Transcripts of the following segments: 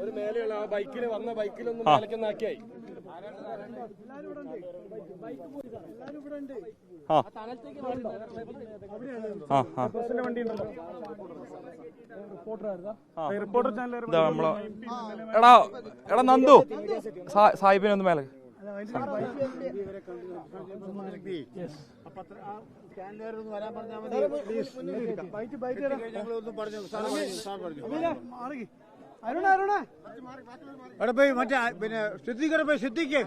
ഒരു മേലെയുള്ള ആ ബൈക്കിൽ വന്ന ബൈക്കിലൊന്നും മേലക്കൊന്നാക്കിയായി. എടാ നന്ദു സാഹിബിനെ ഒന്ന് മേലെ മറ്റേ പിന്നെ സിദ്ദിഖ്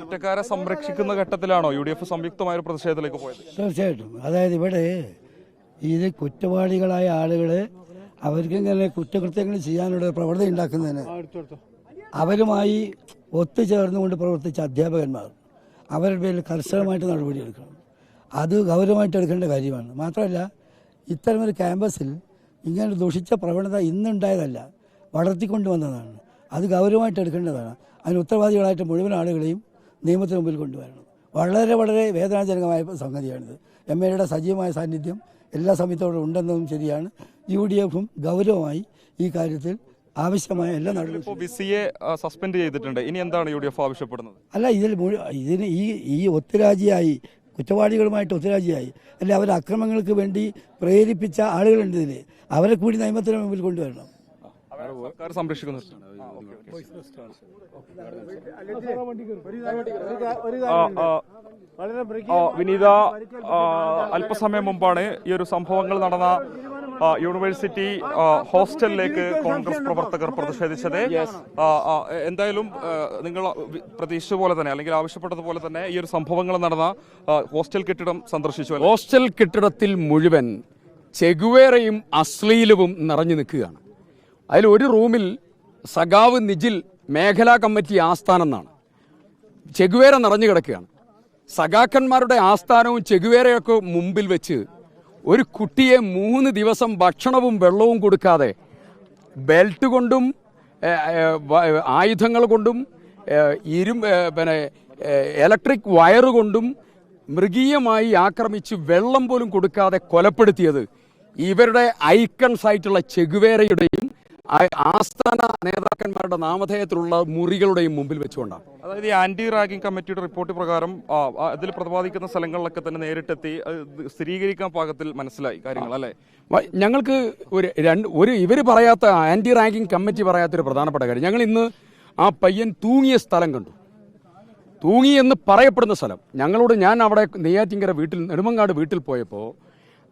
കുറ്റക്കാരെ സംരക്ഷിക്കുന്ന ഘട്ടത്തിലാണോ UDF സംയുക്തമായ ഒരു പ്രതിഷേധത്തിലേക്ക് പോയത്? തീർച്ചയായിട്ടും. അതായത് ഇവിടെ ഇത് കുറ്റവാളികളായ ആളുകള് അവർക്കിങ്ങനെ കുറ്റകൃത്യങ്ങൾ ചെയ്യാനുള്ള പ്രവണത ഉണ്ടാക്കുന്നതിന് അവരുമായി ഒത്തുചേർന്നുകൊണ്ട് പ്രവർത്തിച്ച അധ്യാപകന്മാർ അവരുടെ പേരിൽ കർശനമായിട്ട് നടപടിയെടുക്കണം. അത് ഗൗരവമായിട്ട് എടുക്കേണ്ട കാര്യമാണ്. മാത്രമല്ല ഇത്തരമൊരു ക്യാമ്പസിൽ ഇങ്ങനെ ദുഷിച്ച പ്രവണത ഇന്നുണ്ടായതല്ല, വളർത്തിക്കൊണ്ടുവന്നതാണ്. അത് ഗൗരവമായിട്ട് എടുക്കേണ്ടതാണ്. അതിന് ഉത്തരവാദികളായിട്ട് മുഴുവൻ ആളുകളെയും നിയമത്തിന് മുമ്പിൽ കൊണ്ടുവരണം. വളരെ വളരെ വേദനാജനകമായ സംഗതിയാണിത്. MLA സജീവമായ സാന്നിധ്യം എല്ലാ സമയത്തോടും ഉണ്ടെന്നതും ശരിയാണ്. UDFും ഗൗരവമായി ഈ കാര്യത്തിൽ ആവശ്യമായ എല്ലാ നടപടിയും. വിസിയെ സസ്പെൻഡ് ചെയ്തിട്ടുണ്ട്. ഇനി എന്താണ് UDF ആവശ്യപ്പെടുന്നത്? അല്ല, ഇതിന് ഈ ഒത്തുരാജിയായി കുറ്റവാളികളുമായിട്ട് ഒത്തുരാജിയായി അല്ലെ അവരുടെ അക്രമങ്ങൾക്ക് വേണ്ടി പ്രേരിപ്പിച്ച ആളുകളുണ്ട് ഇതിൽ, അവരെ കൂടി നിയമത്തിന് മുമ്പിൽ കൊണ്ടുവരണം. സർക്കാർ സംരക്ഷിക്കുന്നു. വിനീത, അല്പസമയം മുമ്പാണ് ഈ ഒരു സംഭവങ്ങൾ നടന്ന യൂണിവേഴ്സിറ്റി ഹോസ്റ്റലിലേക്ക് കോൺഗ്രസ് പ്രവർത്തകർ പ്രതിഷേധിച്ചത്. എന്തായാലും നിങ്ങൾ പ്രതീക്ഷിച്ച പോലെ തന്നെ അല്ലെങ്കിൽ ആവശ്യപ്പെട്ടതുപോലെ തന്നെ ഈ ഒരു സംഭവങ്ങൾ നടന്ന ഹോസ്റ്റൽ കെട്ടിടം സന്ദർശിച്ചു. ഹോസ്റ്റൽ കെട്ടിടത്തിൽ മുഴുവൻ ചെഗുവേറയും അശ്ലീലവും നിറഞ്ഞു നിൽക്കുകയാണ്. അതിലൊരു റൂമിൽ സഖാവ് നിജിൽ മേഖലാ കമ്മിറ്റി ആസ്ഥാനം എന്നാണ്, ചെഗുവേര നിറഞ്ഞു കിടക്കുകയാണ്. സഖാക്കന്മാരുടെ ആസ്ഥാനവും ചെഗുവേരയൊക്കെ മുമ്പിൽ വെച്ച് ഒരു കുട്ടിയെ 3 ദിവസം ഭക്ഷണവും വെള്ളവും കൊടുക്കാതെ ബെൽറ്റ് കൊണ്ടും ആയുധങ്ങൾ കൊണ്ടും ഇലക്ട്രിക് വയറ് കൊണ്ടും മൃഗീയമായി ആക്രമിച്ച് വെള്ളം പോലും കൊടുക്കാതെ കൊലപ്പെടുത്തിയത് ഇവരുടെ ഐക്കൺസ് ആയിട്ടുള്ള ചെഗുവേരയുടെയും ആസ്ഥാന നേതാക്കന്മാരുടെ നാമധേയത്തിലുള്ള മുറികളുടെയും മുമ്പിൽ വെച്ചുകൊണ്ടാണ്. അതായത് ഈ ആന്റി റാഗിംഗ് കമ്മിറ്റിയുടെ റിപ്പോർട്ട് പ്രകാരം അതിൽ പ്രതിപാദിക്കുന്ന സ്ഥലങ്ങളിലൊക്കെ തന്നെ നേരിട്ടെത്തി സ്ഥിരീകരിക്കാൻ പാകത്തിൽ മനസ്സിലായി കാര്യങ്ങൾ അല്ലേ? ഞങ്ങൾക്ക് ഇവർ പറയാത്ത ആന്റി റാഗിംഗ് കമ്മിറ്റി പറയാത്തൊരു പ്രധാനപ്പെട്ട കാര്യം, ഞങ്ങൾ ഇന്ന് ആ പയ്യൻ തൂങ്ങിയ സ്ഥലം കണ്ടു. തൂങ്ങിയെന്ന് പറയപ്പെടുന്ന സ്ഥലം ഞാൻ അവിടെ നെയ്യാറ്റിങ്കര നെടുമങ്ങാട് വീട്ടിൽ പോയപ്പോൾ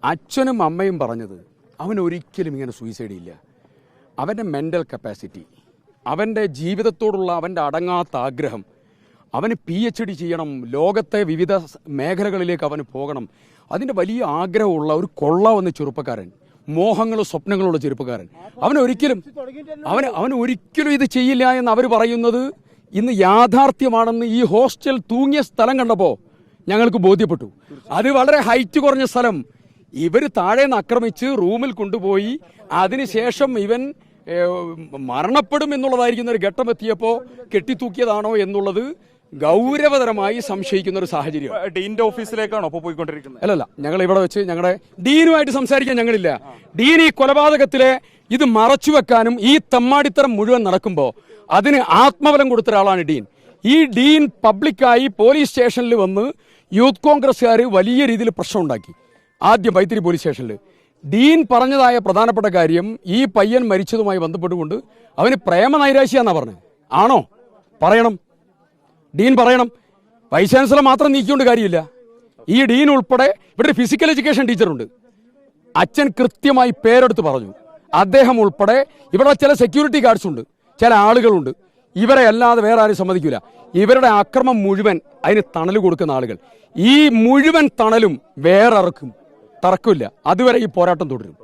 അച്ഛനും അമ്മയും പറഞ്ഞത് അവൻ ഒരിക്കലും ഇങ്ങനെ സൂയിസൈഡ് ഇല്ല. അവൻ്റെ മെൻ്റൽ കപ്പാസിറ്റി, അവൻ്റെ ജീവിതത്തോടുള്ള അവൻ്റെ അടങ്ങാത്ത ആഗ്രഹം, അവന് PhD ചെയ്യണം, ലോകത്തെ വിവിധ മേഖലകളിലേക്ക് അവന് പോകണം, അതിൻ്റെ വലിയ ആഗ്രഹമുള്ള ഒരു കൊള്ളാവുന്ന ചെറുപ്പക്കാരൻ, മോഹങ്ങളും സ്വപ്നങ്ങളുള്ള ചെറുപ്പക്കാരൻ. അവൻ ഒരിക്കലും ഇത് ചെയ്യില്ല എന്ന് അവർ പറയുന്നത് ഇന്ന് യാഥാർത്ഥ്യമാണെന്ന് ഈ ഹോസ്റ്റൽ തൂങ്ങിയ സ്ഥലം കണ്ടപ്പോൾ ഞങ്ങൾക്ക് ബോധ്യപ്പെട്ടു. അത് വളരെ ഹൈറ്റ് കുറഞ്ഞ സ്ഥലം. ഇവർ താഴേന്ന് ആക്രമിച്ച് റൂമിൽ കൊണ്ടുപോയി അതിനുശേഷം ഇവൻ മരണപ്പെടും എന്നുള്ളതായിരിക്കുന്ന ഒരു ഘട്ടം എത്തിയപ്പോൾ കെട്ടിത്തൂക്കിയതാണോ എന്നുള്ളത് ഗൗരവതരമായി സംശയിക്കുന്ന ഒരു സാഹചര്യം. ഡീന്റെ ഓഫീസിലേക്കാണോ ഇപ്പോൾ പോയിക്കൊണ്ടിരിക്കുന്നത്? അല്ലല്ല, ഞങ്ങൾ ഇവിടെ വെച്ച് ഞങ്ങളുടെ ഡീനുമായിട്ട് സംസാരിക്കാൻ ഞങ്ങളില്ല. ഡീൻ ഈ കൊലപാതകത്തിലെ ഇത് മറച്ചുവെക്കാനും ഈ തെമ്മാടിത്തരം മുഴുവൻ നടക്കുമ്പോൾ അതിന് ആത്മബലം കൊടുത്ത ഒരാളാണ് ഡീൻ. ഈ ഡീൻ പബ്ലിക്കായി പോലീസ് സ്റ്റേഷനിൽ വന്ന് യൂത്ത് കോൺഗ്രസ്സുകാർ വലിയ രീതിയിൽ പ്രശ്നം ഉണ്ടാക്കി. ആദ്യം വൈത്തിരി പോലീസ് സ്റ്റേഷനിൽ ഡീൻ പറഞ്ഞതായ പ്രധാനപ്പെട്ട കാര്യം ഈ പയ്യൻ മരിച്ചതുമായി ബന്ധപ്പെട്ടുകൊണ്ട് അവന് പ്രേമനൈരാശ്യാന്നാ പറഞ്ഞത്. ആണോ? പറയണം, ഡീൻ പറയണം. വൈസ് ചാൻസലർ മാത്രം നീക്കിക്കൊണ്ട് കാര്യമില്ല. ഈ ഡീൻ ഉൾപ്പെടെ ഇവിടെ ഫിസിക്കൽ എഡ്യൂക്കേഷൻ ടീച്ചറുണ്ട്. അച്ഛൻ കൃത്യമായി പേരെടുത്ത് പറഞ്ഞു. അദ്ദേഹം ഉൾപ്പെടെ ഇവിടെ ചില സെക്യൂരിറ്റി ഗാർഡ്സ് ഉണ്ട്, ചില ആളുകളുണ്ട്. ഇവരെ അല്ലാതെ വേറെ ആരും സമ്മതിക്കില്ല. ഇവരുടെ അക്രമം മുഴുവൻ അതിന് തണൽ കൊടുക്കുന്ന ആളുകൾ. ഈ മുഴുവൻ തണലും വേറെ ഇറക്കും, തർക്കമില്ല. അതുവരെ ഈ പോരാട്ടം തുടരും.